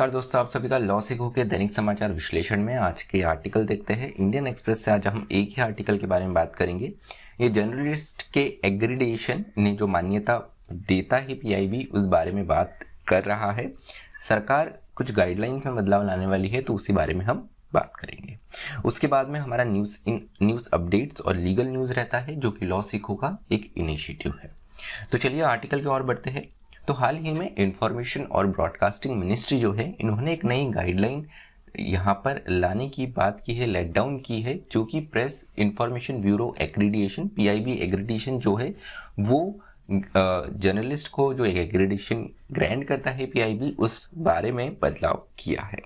नमस्कार दोस्तों, आप सभी का लॉ सीखो के दैनिक समाचार विश्लेषण में आज के आर्टिकल देखते हैं। इंडियन एक्सप्रेस से आज हम एक ही आर्टिकल के बारे में बात करेंगे। ये जर्नलिस्ट के एग्रीडेशन ने जो मान्यता देता है पीआईबी, उस बारे में बात कर रहा है। सरकार कुछ गाइडलाइंस में बदलाव लाने वाली है, तो उसी बारे में हम बात करेंगे। उसके बाद में हमारा न्यूज़ अपडेट्स और लीगल न्यूज़ रहता है, जो कि लॉ सीखो का एक इनिशिएटिव है। तो चलिए आर्टिकल की ओर बढ़ते हैं। तो हाल ही में इंफॉर्मेशन और ब्रॉडकास्टिंग मिनिस्ट्री जो है, इन्होंने एक नई गाइडलाइन यहाँ पर लाने की बात की है, लेट डाउन की है, जो कि press information bureau accreditation PIB accreditation जो है वो जर्नलिस्ट को जो एक्रीडिएशन ग्रांट करता है पीआईबी, उस बारे में बदलाव किया है।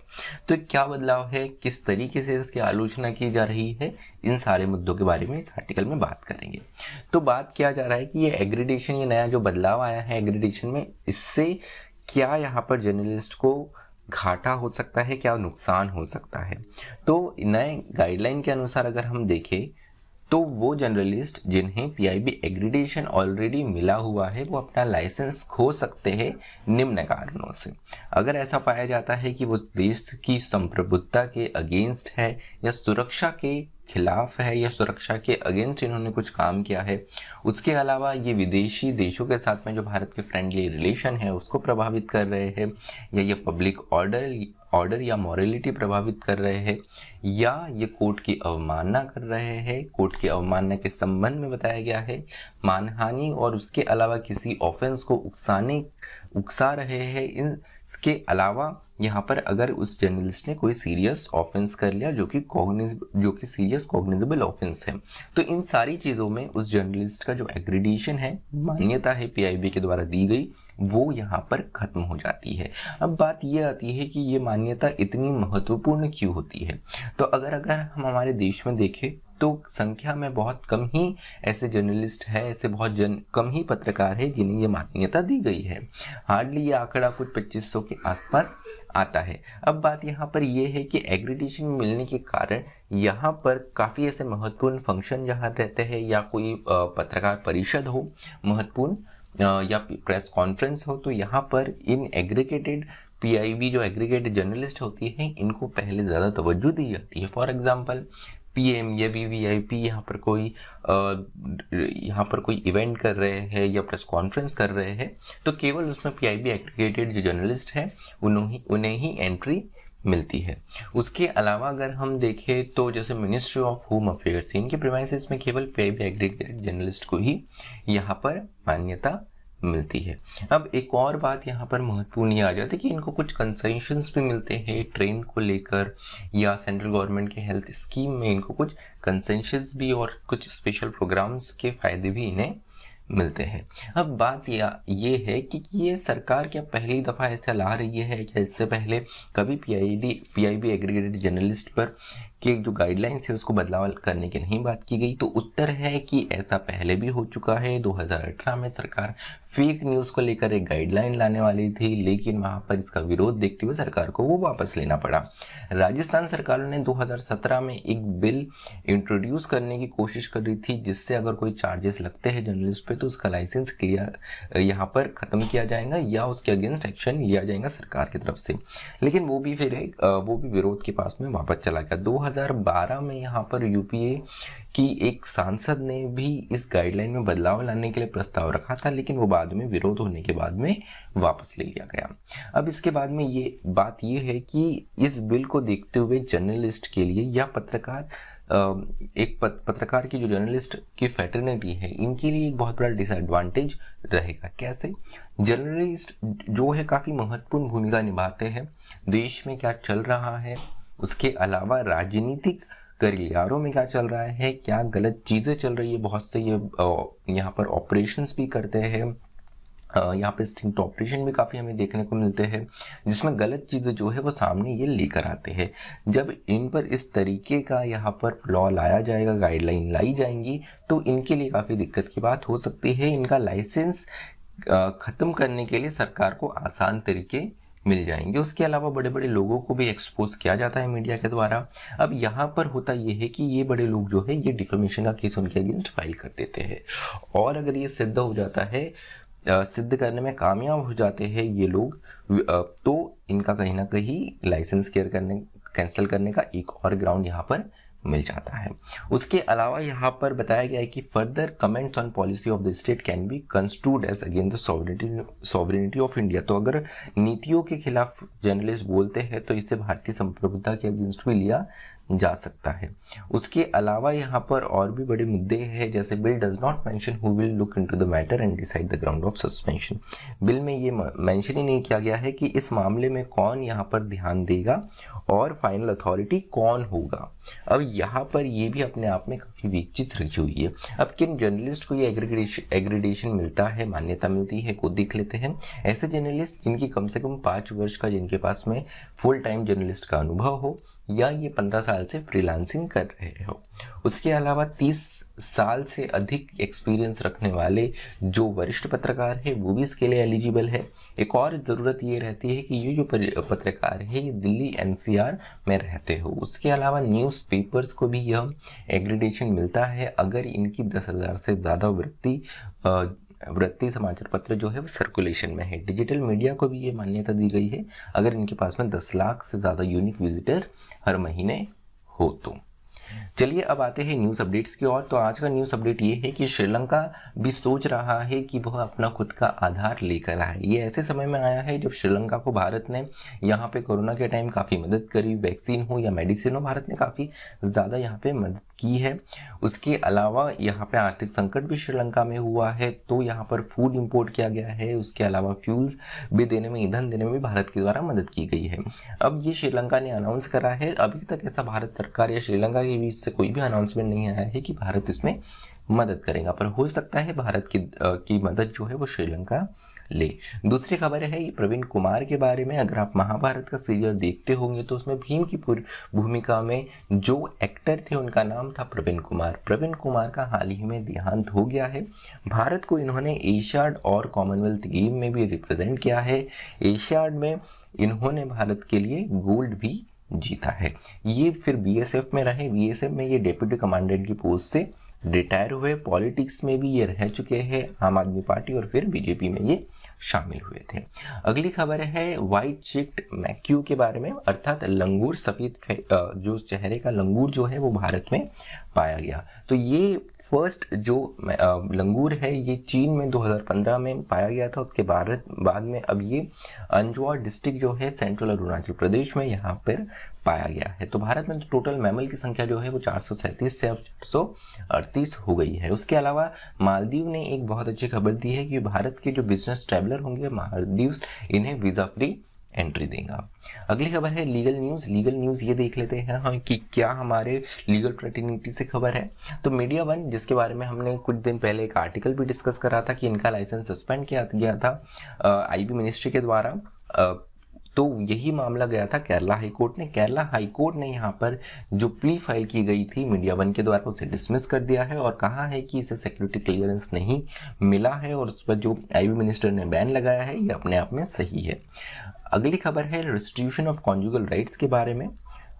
तो क्या बदलाव है, किस तरीके से इसकी आलोचना की जा रही है, इन सारे मुद्दों के बारे में इस आर्टिकल में बात करेंगे। तो बात किया जा रहा है कि ये एग्रीडिएशन, ये नया जो बदलाव आया है एग्रीडिएशन में, इससे क्या यहाँ पर जर्नलिस्ट को घाटा हो सकता है, क्या नुकसान हो सकता है। तो नए गाइडलाइन के अनुसार अगर हम देखें तो वो जर्नलिस्ट जिन्हें पीआईबी एक्रीडिएशन ऑलरेडी मिला हुआ है, वो अपना लाइसेंस खो सकते हैं निम्न कारणों से। अगर ऐसा पाया जाता है कि वो देश की संप्रभुता के अगेंस्ट है, या सुरक्षा के खिलाफ है, या सुरक्षा के अगेंस्ट इन्होंने कुछ काम किया है, उसके अलावा ये विदेशी देशों के साथ में जो भारत के फ्रेंडली रिलेशन है उसको प्रभावित कर रहे हैं, या ये पब्लिक ऑर्डर या मॉरलिटी प्रभावित कर रहे हैं, या ये कोर्ट की अवमानना कर रहे हैं। कोर्ट की अवमानना के संबंध में बताया गया है मानहानि और उसके अलावा किसी ऑफेंस को उकसा रहे हैं। इसके अलावा यहाँ पर अगर उस जर्नलिस्ट ने कोई सीरियस ऑफेंस कर लिया जो कि सीरियस कॉग्निजेबल ऑफेंस है, तो इन सारी चीज़ों में उस जर्नलिस्ट का जो एक्रीडिएशन है, मान्यता है पीआईबी के द्वारा दी गई, वो यहाँ पर खत्म हो जाती है। अब बात ये आती है कि ये मान्यता इतनी महत्वपूर्ण क्यों होती है। तो अगर हम हमारे देश में देखें तो संख्या में बहुत कम ही ऐसे जर्नलिस्ट है, ऐसे बहुत कम ही पत्रकार है जिन्हें ये मान्यता दी गई है। हार्डली ये आंकड़ा कुछ 2500 के आसपास आता है। अब बात यहाँ पर ये है कि एक्रीडिएशन मिलने के कारण यहाँ पर काफ़ी ऐसे महत्वपूर्ण फंक्शन जहाँ रहते हैं, या कोई पत्रकार परिषद हो महत्वपूर्ण, या प्रेस कॉन्फ्रेंस हो, तो यहाँ पर इन एग्रीगेटेड पीआईबी जो एग्रीगेटेड जर्नलिस्ट होती हैं, इनको पहले ज़्यादा तवज्जो दी जाती है। फॉर एग्जांपल पीएम या वीवीआईपी यहाँ पर कोई इवेंट कर रहे हैं या प्रेस कॉन्फ्रेंस कर रहे हैं, तो केवल उसमें पीआईबी एग्रीगेटेड जो जर्नलिस्ट हैं उन्हें ही एंट्री मिलती है। उसके अलावा अगर हम देखें तो जैसे मिनिस्ट्री ऑफ होम अफेयर्स, इनके प्रीमाइसेस में केवल पीआईबी एग्रीगेटेड जर्नलिस्ट को ही यहाँ पर मान्यता मिलती है। अब एक और बात यहाँ पर महत्वपूर्ण ये आ जाती है कि इनको कुछ कंसेशंस भी मिलते हैं ट्रेन को लेकर, या सेंट्रल गवर्नमेंट के हेल्थ स्कीम में इनको कुछ कंसेशंस भी और कुछ स्पेशल प्रोग्राम्स के फायदे भी इन्हें मिलते हैं। अब बात ये है कि ये सरकार क्या पहली दफ़ा ऐसा ला रही है, क्या इससे पहले कभी पीआईबी एग्रीगेटेड जर्नलिस्ट पर के जो गाइडलाइंस है उसको बदलाव करने की नहीं बात की गई। तो उत्तर है कि ऐसा पहले भी हो चुका है। 2018 में सरकार फेक न्यूज़ को लेकर एक गाइडलाइन लाने वाली थी, लेकिन वहाँ पर इसका विरोध देखते हुए सरकार को वो वापस लेना पड़ा। राजस्थान सरकार ने 2017 में एक बिल इंट्रोड्यूस करने की कोशिश कर रही थी, जिससे अगर कोई चार्जेस लगते हैं जर्नलिस्ट पे तो उसका लाइसेंस क्लियर यहाँ पर ख़त्म किया जाएगा, या उसके अगेंस्ट एक्शन लिया जाएगा सरकार की तरफ से। लेकिन वो भी विरोध के पास में वापस चला गया। 2012 में यहाँ पर यूपीए की एक सांसद ने भी इस गाइडलाइन में बदलाव लाने के लिए प्रस्ताव रखा था, लेकिन वो बाद में विरोध होने के बाद में वापस ले लिया गया। अब इसके बाद में ये बात ये है कि इस बिल को देखते हुए जर्नलिस्ट के लिए, या पत्रकार की जो जर्नलिस्ट की फैटर्निटी है, इनके लिए एक बहुत बड़ा डिसएडवांटेज रहेगा। कैसे? जर्नलिस्ट जो है काफ़ी महत्वपूर्ण भूमिका निभाते हैं। देश में क्या चल रहा है, उसके अलावा राजनीतिक गलियारों में क्या चल रहा है, क्या गलत चीज़ें चल रही है, बहुत से ये यहाँ पर ऑपरेशंस भी करते हैं। यहाँ पे स्टिंग ऑपरेशन भी काफ़ी हमें देखने को मिलते हैं, जिसमें गलत चीज़ें जो है वो सामने ये लेकर आते हैं। जब इन पर इस तरीके का यहाँ पर लॉ लाया जाएगा, गाइडलाइन लाई जाएंगी, तो इनके लिए काफ़ी दिक्कत की बात हो सकती है। इनका लाइसेंस ख़त्म करने के लिए सरकार को आसान तरीके मिल जाएंगे। उसके अलावा बड़े बड़े लोगों को भी एक्सपोज किया जाता है मीडिया के द्वारा। अब यहाँ पर होता ये है कि ये बड़े लोग जो है ये डिफेमेशन का केस उनके अगेंस्ट फाइल कर देते हैं, और अगर ये सिद्ध हो जाता है सिद्ध करने में कामयाब हो जाते हैं ये लोग, तो इनका कहीं ना कहीं लाइसेंस कैंसिल करने का एक और ग्राउंड यहाँ पर मिल जाता है। उसके अलावा यहाँ पर बताया गया है कि further comments on policy of the state can be construed as against the sovereignty of India. तो अगर नीतियों के खिलाफ जर्नलिस्ट बोलते हैं तो इसे भारतीय संप्रभुता के अगेंस्ट भी लिया जा सकता है। उसके अलावा यहाँ पर और भी बड़े मुद्दे हैं, जैसे bill does not mention who will look into the matter and decide the ground of suspension. Bill में ये मेंशन ही नहीं किया गया है कि इस मामले में कौन यहाँ पर ध्यान देगा और फाइनल अथॉरिटी कौन होगा। अब यहाँ पर ये भी अपने आप में काफ़ी वीक चीज़ रखी हुई है। अब किन जर्नलिस्ट को ये एग्रीडेशन मिलता है, मान्यता मिलती है, को देख लेते हैं। ऐसे जर्नलिस्ट जिनकी कम से कम 5 वर्ष का जिनके पास में फुल टाइम जर्नलिस्ट का अनुभव हो, या ये 15 साल से फ्रीलांसिंग कर रहे हो। उसके अलावा 30 साल से अधिक एक्सपीरियंस रखने वाले जो वरिष्ठ पत्रकार है वो भी इसके लिए एलिजिबल है। एक और ज़रूरत ये रहती है कि ये जो पत्रकार है ये दिल्ली एनसीआर में रहते हो। उसके अलावा न्यूज़पेपर्स को भी यह एग्रीडेशन मिलता है अगर इनकी 10,000 से ज़्यादा वृत्ति समाचार पत्र जो है वो सर्कुलेशन में है। डिजिटल मीडिया को भी ये मान्यता दी गई है अगर इनके पास में 10 लाख से ज़्यादा यूनिक विजिटर हर महीने हो तो। चलिए अब आते हैं न्यूज़ अपडेट्स की ओर। तो आज का न्यूज़ अपडेट ये है कि श्रीलंका भी सोच रहा है कि वह अपना खुद का आधार लेकर आए। ये ऐसे समय में आया है जब श्रीलंका को भारत ने यहाँ पे कोरोना के टाइम काफ़ी मदद करी, वैक्सीन हो या मेडिसिन हो, भारत ने काफ़ी ज़्यादा यहाँ पे मदद की है। उसके अलावा यहाँ पे आर्थिक संकट भी श्रीलंका में हुआ है तो यहाँ पर फूड इंपोर्ट किया गया है। उसके अलावा फ्यूल्स भी देने में, ईंधन देने में भी भारत के द्वारा मदद की गई है। अब ये श्रीलंका ने अनाउंस करा है, अभी तक ऐसा भारत सरकार या श्रीलंका के बीच से कोई भी अनाउंसमेंट नहीं आया है कि भारत इसमें मदद करेगा, पर हो सकता है भारत की मदद जो है वो श्रीलंका ले। दूसरी खबर है ये प्रवीण कुमार के बारे में। अगर आप महाभारत का सीरियल देखते होंगे तो उसमें भीम की भूमिका में जो एक्टर थे उनका नाम था प्रवीण कुमार। प्रवीण कुमार का हाल ही में देहांत हो गया है। भारत को इन्होंने एशियाड और कॉमनवेल्थ गेम में भी रिप्रेजेंट किया है। एशियाड में इन्होंने भारत के लिए गोल्ड भी जीता है। ये फिर बीएसएफ में रहे, बीएसएफ में ये डेप्यूटी कमांडेंट की पोस्ट से रिटायर हुए। पॉलिटिक्स में भी ये रह चुके हैं, आम आदमी पार्टी और फिर बीजेपी में ये शामिल हुए थे। अगली खबर है व्हाइट चिक्ड मैक्यू के बारे में, अर्थात लंगूर, सफेद जो चेहरे का लंगूर जो है वो भारत में पाया गया। तो ये फर्स्ट जो लंगूर है ये चीन में 2015 में पाया गया था। उसके बाद में अब ये अंजवा डिस्ट्रिक्ट जो है सेंट्रल अरुणाचल प्रदेश में यहाँ पर पाया गया है। तो भारत में टोटल मैमल की संख्या जो है वो 437 से अब 438 हो गई है। उसके अलावा मालदीव ने एक बहुत अच्छी खबर दी है कि भारत के जो बिजनेस ट्रैवलर होंगे मालदीव इन्हें वीज़ा फ्री एंट्री देगा। अगली खबर है लीगल न्यूज़। लीगल न्यूज़ ये देख लेते हैं हम कि क्या हमारे लीगल फ्रेटर्निटी से खबर है। तो मीडिया वन, जिसके बारे में हमने कुछ दिन पहले एक आर्टिकल भी डिस्कस करा था कि इनका लाइसेंस सस्पेंड किया गया था आईबी मिनिस्ट्री के द्वारा, तो यही मामला गया था केरला हाई कोर्ट ने। केरला हाई कोर्ट ने यहाँ पर जो प्ली फाइल की गई थी मीडिया वन के द्वारा उसे डिसमिस कर दिया है और कहा है कि इसे सिक्योरिटी क्लियरेंस नहीं मिला है और उस पर जो आईबी मिनिस्टर ने बैन लगाया है ये अपने आप में सही है। अगली खबर है रेस्टिट्यूशन ऑफ कॉन्जुगल राइट्स के बारे में।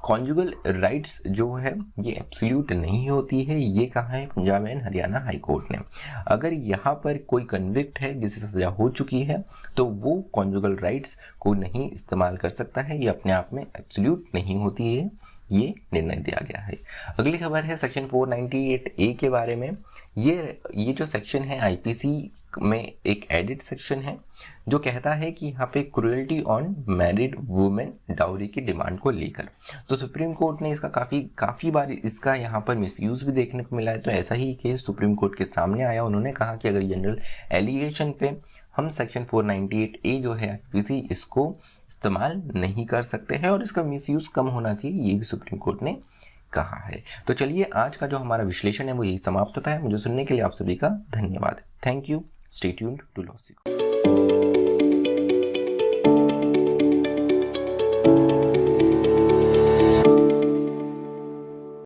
कॉन्जुगल राइट्स जो है ये एब्सोल्यूट नहीं होती है, ये कहा है Punjab and Haryana high court ने। अगर यहाँ पर कोई कन्विक्ट है जिसे सजा हो चुकी है तो वो कॉन्जुगल राइट्स को नहीं इस्तेमाल कर सकता है, ये अपने आप में एब्सोल्यूट नहीं होती है, ये निर्णय दिया गया है। अगली खबर है सेक्शन 498A के बारे में। ये जो सेक्शन है आईपीसी में एक एडिट सेक्शन है जो कहता है कि यहाँ पे cruelty on married women dowry की डिमांड को लेकर, तो सुप्रीम कोर्ट ने इसका काफ़ी बार इसका यहाँ पर मिसयूज भी देखने को मिला है। तो ऐसा ही केस सुप्रीम कोर्ट के सामने आया। उन्होंने कहा कि अगर जनरल एलिगेशन पे हम सेक्शन 498A जो है आईपीसी इसको इस्तेमाल नहीं कर सकते हैं और इसका मिसयूज कम होना चाहिए, ये भी सुप्रीम कोर्ट ने कहा है। तो चलिए आज का जो हमारा विश्लेषण है वो यही समाप्त होता है। मुझे सुनने के लिए आप सभी का धन्यवाद। Thank you. Stay tuned to law secret.